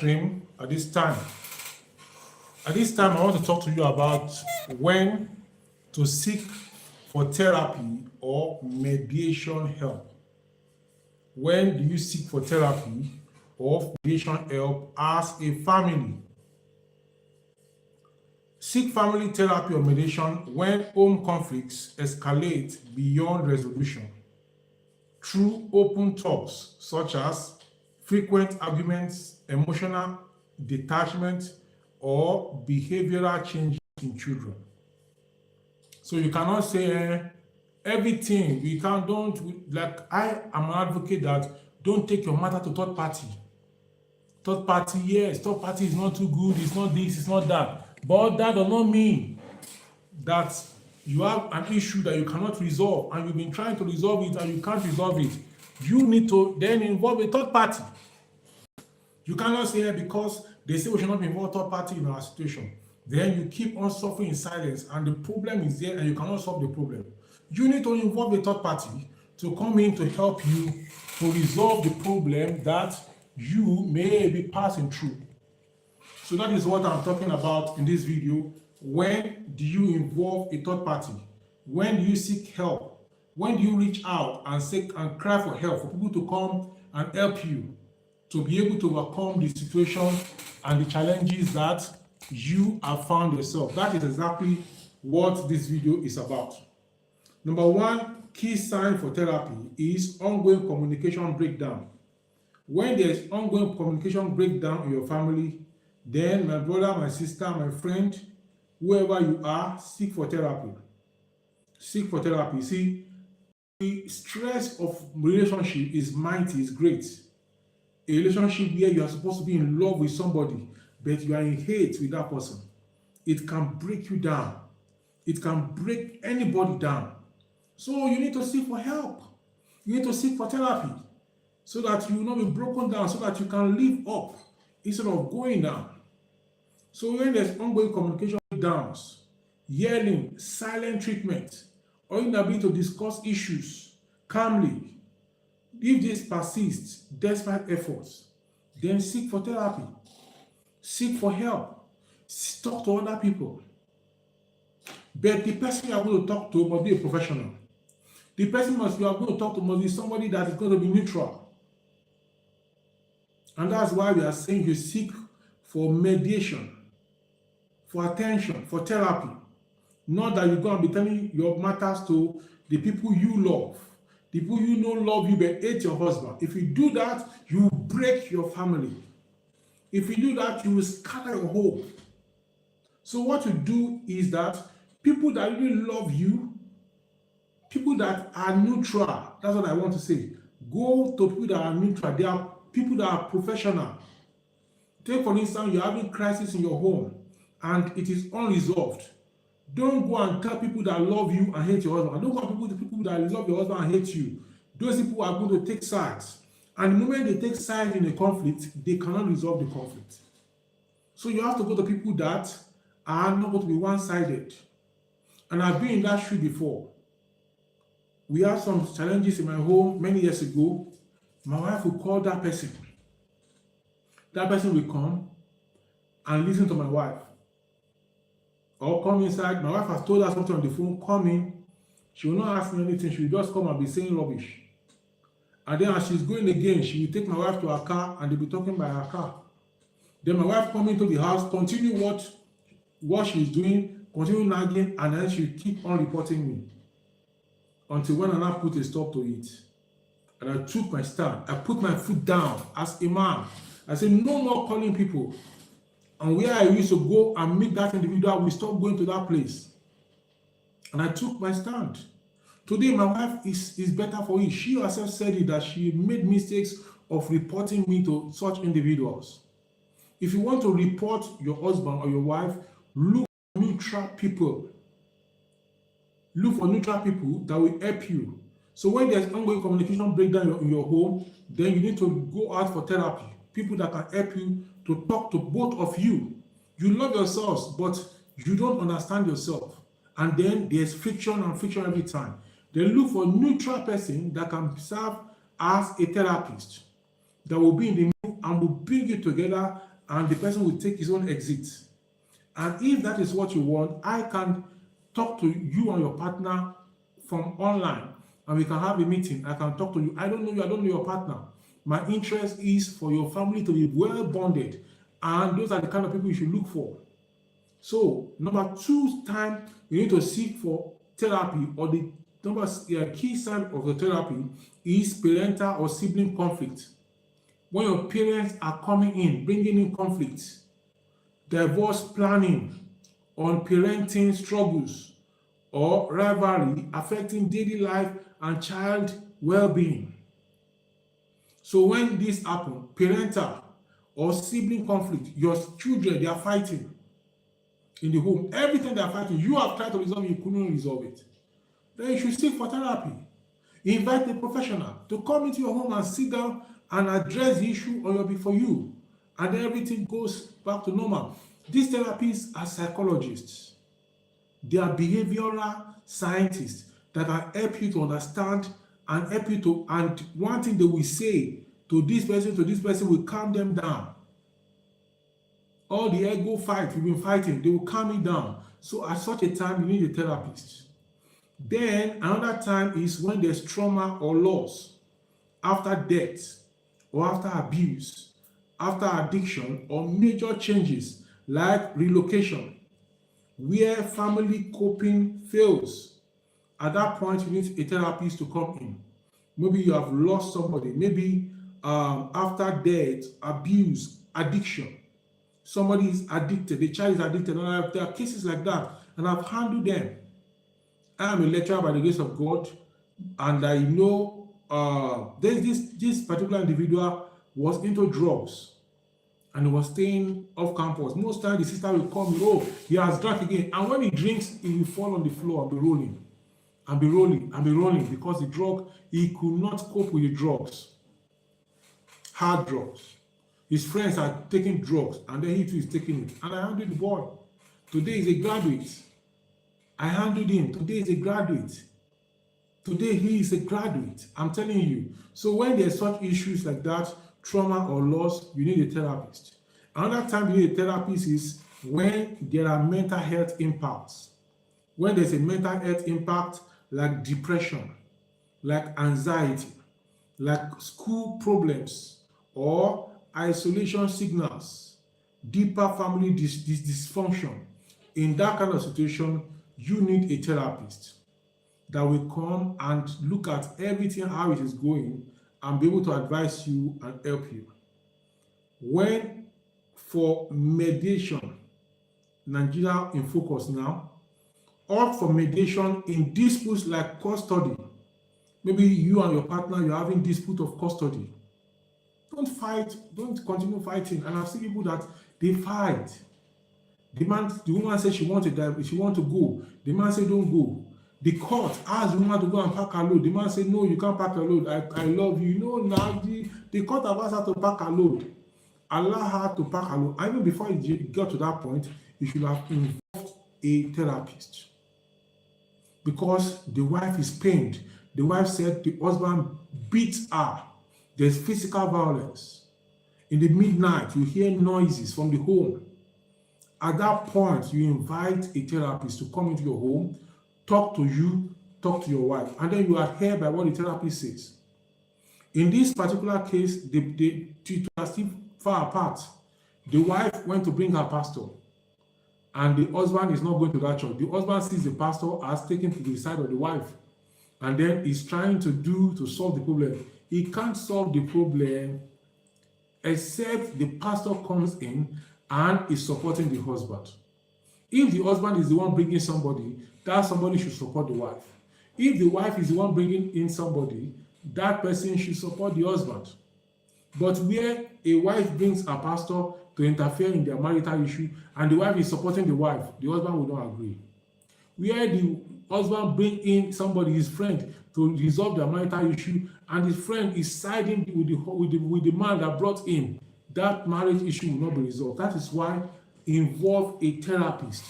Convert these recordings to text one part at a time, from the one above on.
stream at this time. At this time, I want to talk to you about when to seek for therapy or mediation help. When do you seek for therapy or mediation help as a family? Seek family therapy or mediation when home conflicts escalate beyond resolution through open talks such as frequent arguments, emotional detachment, or behavioral changes in children. So you cannot say everything. We can't don't like I am an advocate that don't take your matter to third party. Third party, yes, third party is not too good, it's not this, it's not that. But that does not mean that you have an issue that you cannot resolve and you've been trying to resolve it and you can't resolve it. You need to then involve a third party. You cannot say because they say we should not involve third party in our situation. Then you keep on suffering in silence and the problem is there and you cannot solve the problem. You need to involve a third party to come in to help you to resolve the problem that you may be passing through. So that is what I'm talking about in this video. When do you involve a third party? When do you seek help? When do you reach out and seek and cry for help, for people to come and help you to be able to overcome the situation and the challenges that you have found yourself? That is exactly what this video is about. Number one key sign for therapy is ongoing communication breakdown. When there is ongoing communication breakdown in your family, then my brother, my sister, my friend, whoever you are, seek for therapy. Seek for therapy. See, the stress of relationship is mighty, is great. A relationship where you are supposed to be in love with somebody, but you are in hate with that person. It can break you down. It can break anybody down. So you need to seek for help. You need to seek for therapy so that you will not be broken down, so that you can live up instead of going down. So when there's ongoing communication breakdowns, yelling, silent treatment, or inability to discuss issues calmly, if this persists despite efforts, then seek for therapy. Seek for help. Talk to other people. But the person you are going to talk to must be a professional. The person you are going to talk to must be somebody that is going to be neutral. And that's why we are saying you seek for mediation, for attention, for therapy. Not that you're going to be telling your matters to the people you love. The people you know love you but hate your husband. If you do that, you will break your family. If you do that, you will scatter your home. So what you do is that people that really love you, people that are neutral, that's what I want to say. Go to people that are neutral. They are people that are professional. Take for instance, you're having crisis in your home and it is unresolved. Don't go and tell people that love you and hate your husband. Don't go to people that love your husband and hate you. Those people are going to take sides. And the moment they take sides in a conflict, they cannot resolve the conflict. So you have to go to people that are not going to be one-sided. And I've been in that shoe before. We had some challenges in my home many years ago. My wife will call that person. That person will come and listen to my wife. Or come inside. My wife has told her something on the phone. Come in. She will not ask me anything. She will just come and be saying rubbish. And then as she's going again, she will take my wife to her car and they'll be talking by her car. Then my wife come into the house, continue what she's doing, continue nagging, and then she'll keep on reporting me. Until when I now put a stop to it. And I took my stand. I put my foot down as a man. I said, no more calling people. And where I used to go and meet that individual, we stopped going to that place. And I took my stand. Today, my wife is better for it. She herself said it, that she made mistakes of reporting me to such individuals. If you want to report your husband or your wife, look for neutral people. Look for neutral people that will help you. So when there's ongoing communication breakdown in your home, then you need to go out for therapy. People that can help you to talk to both of you. You love yourselves, but you don't understand yourself. And then there's friction and friction every time. Then look for a neutral person that can serve as a therapist that will be in the middle and will bring you together, and the person will take his own exit. And if that is what you want, I can talk to you and your partner from online, and we can have a meeting. I can talk to you. I don't know you, I don't know your partner. My interest is for your family to be well bonded, and those are the kind of people you should look for. So, number 2 time you need to seek for therapy, or the key sign of the therapy is parental or sibling conflict. When your parents are coming in, bringing in conflict, divorce planning, on parenting struggles, or rivalry affecting daily life and child well-being. So when this happens, parental or sibling conflict, your children, they are fighting in the home. Every time they are fighting, you have tried to resolve it, you couldn't resolve it. Then you should seek for therapy. Invite a professional to come into your home and sit down and address the issue on your behalf for you. And then everything goes back to normal. These therapists are psychologists. They are behavioral scientists that can help you to understand and help you to, and one thing they will say to this person will calm them down. All the ego fight you've been fighting, they will calm you down. So at such a time, you need a therapist. Then another time is when there's trauma or loss, after death or after abuse, after addiction, or major changes like relocation, where family coping fails. At that point, you need a therapist to come in. Maybe you have lost somebody, maybe after death, abuse, addiction. Somebody is addicted, the child is addicted, and there are cases like that, and I've handled them. I am a lecturer by the grace of God, and I know this particular individual was into drugs and he was staying off campus. Most times the sister will call me, oh, he has drunk again. And when he drinks, he will fall on the floor and be rolling, and be rolling, and be rolling, because the drug, he could not cope with the drugs, hard drugs. His friends are taking drugs, and then he too is taking it. And I handled the boy. Today he's a graduate. I handled him. Today he's a graduate. Today he is a graduate. I'm telling you. So when there's such issues like that, trauma or loss, you need a therapist. Another time you need a therapist is when there are mental health impacts. When there's a mental health impact like depression, like anxiety, like school problems, or isolation signals, deeper family dysfunction. In that kind of situation, you need a therapist that will come and look at everything, how it is going, and be able to advise you and help you. When for mediation, Nigeria in focus now, or for mediation in disputes like custody, maybe you and your partner, you're having dispute of custody. Don't fight, don't continue fighting. And I've seen people that they fight. The woman said she wanted that, she want to go. The man said don't go. The court asked the woman to go and pack her load. The man said, no, you can't pack her load. I love you. You know, now the court have asked her to pack her load. Allow her to pack her load. And even before you got to that point, you should have involved a therapist. Because the wife is pained. The wife said the husband beats her. There's physical violence. In the midnight, you hear noises from the home. At that point, you invite a therapist to come into your home, talk to you, talk to your wife, and then you adhere by what the therapist says. In this particular case, they are still far apart. The wife went to bring her pastor, and the husband is not going to that church. The husband sees the pastor as taken to the side of the wife, and then he's trying to solve the problem. He can't solve the problem except the pastor comes in and is supporting the husband. If the husband is the one bringing somebody, that somebody should support the wife. If the wife is the one bringing in somebody, that person should support the husband. But where a wife brings a pastor to interfere in their marital issue and the wife is supporting the wife, the husband will not agree. Where the husband brings in somebody, his friend, to resolve their marital issue, and his friend is siding with the man that brought him, that marriage issue will not be resolved. That is why involve a therapist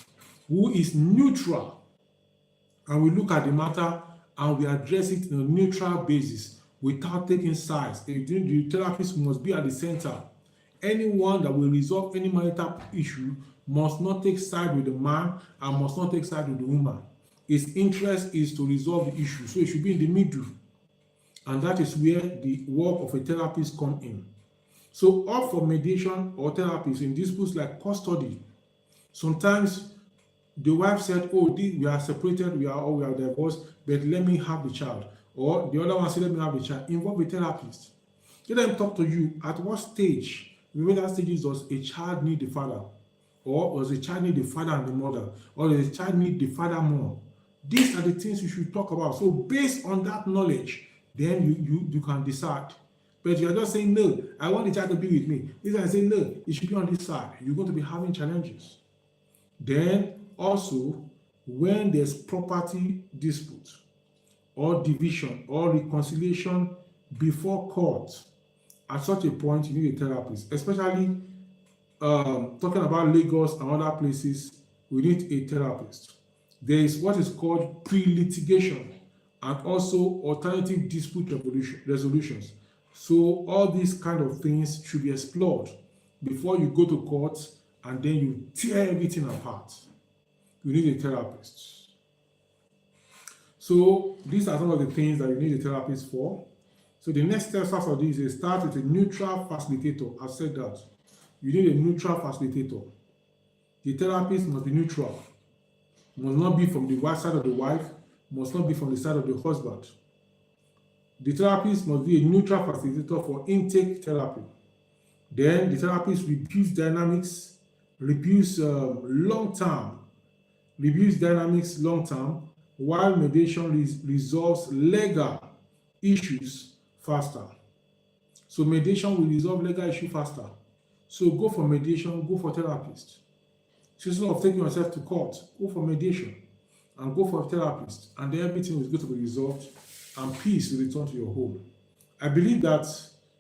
who is neutral, and we look at the matter and we address it on a neutral basis without taking sides. The therapist must be at the center anyone that will resolve any marital issue must not take side with the man and must not take side with the woman. His interest is to resolve the issue, so it should be in the middle, and that is where the work of a therapist come in. So opt for mediation or therapies in disputes like custody. Sometimes the wife said, oh, we are separated, we are divorced, but let me have the child. Or the other one said, let me have the child. Involve a therapist. Let them talk to you. At what stage, remember that stage, does a child need the father? Or does a child need the father and the mother? Or does a child need the father more? These are the things you should talk about. So based on that knowledge, then you can decide. But you are just saying, no, I want the child to be with me. This guy saying, no, it should be on this side. You're going to be having challenges. Then also, when there's property dispute or division or reconciliation before court, at such a point, you need a therapist, especially talking about Lagos and other places, we need a therapist. There is what is called pre-litigation and also alternative dispute resolutions. So all these kind of things should be explored before you go to court and then you tear everything apart. You need a therapist. So these are some of the things that you need a therapist for. So the next steps after this is start with a neutral facilitator. I've said that. You need a neutral facilitator. The therapist must be neutral. Must not be from the side of the wife, must not be from the side of the husband. The therapist must be a neutral facilitator for intake therapy. Then the therapist reviews dynamics, reviews long-term, while mediation resolves legal issues faster. So mediation will resolve legal issues faster. So go for mediation, go for therapist. So instead of taking yourself to court, go for mediation and go for a therapist, and then everything is going to be resolved and peace will return to your home. I believe that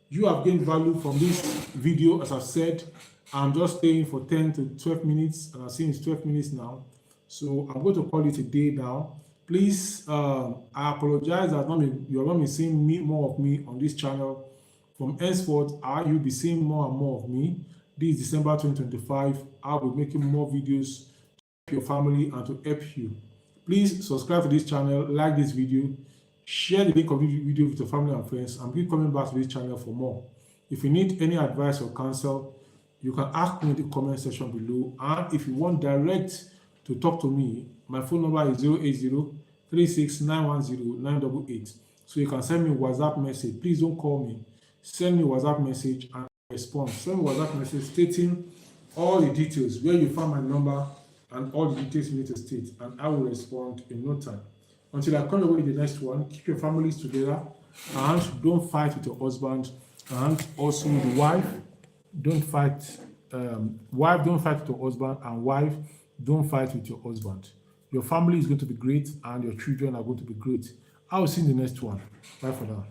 you have gained value from this video. As I've said, I'm just staying for 10 to 12 minutes, and I've seen it's 12 minutes now. So I'm going to call it a day now. Please, I apologize that you have not been seeing more of me on this channel. From henceforth, you'll be seeing more and more of me. This December 2025, I'll be making more videos to help your family and to help you. Please subscribe to this channel, like this video, share the link of the video with your family and friends, and keep coming back to this channel for more. If you need any advice or counsel, you can ask me in the comment section below. And if you want direct to talk to me, my phone number is 080-36910-988. So you can send me a WhatsApp message. Please don't call me. Send me a WhatsApp message and respond. Send me a WhatsApp message stating all the details, where you found my number, and all the details you need to state, and I will respond in no time. Until I come away in the next one, keep your families together and don't fight with your husband, and also the wife, don't fight. Wife, don't fight with your husband, and wife, don't fight with your husband. Your family is going to be great, and your children are going to be great. I will see you in the next one. Bye for now.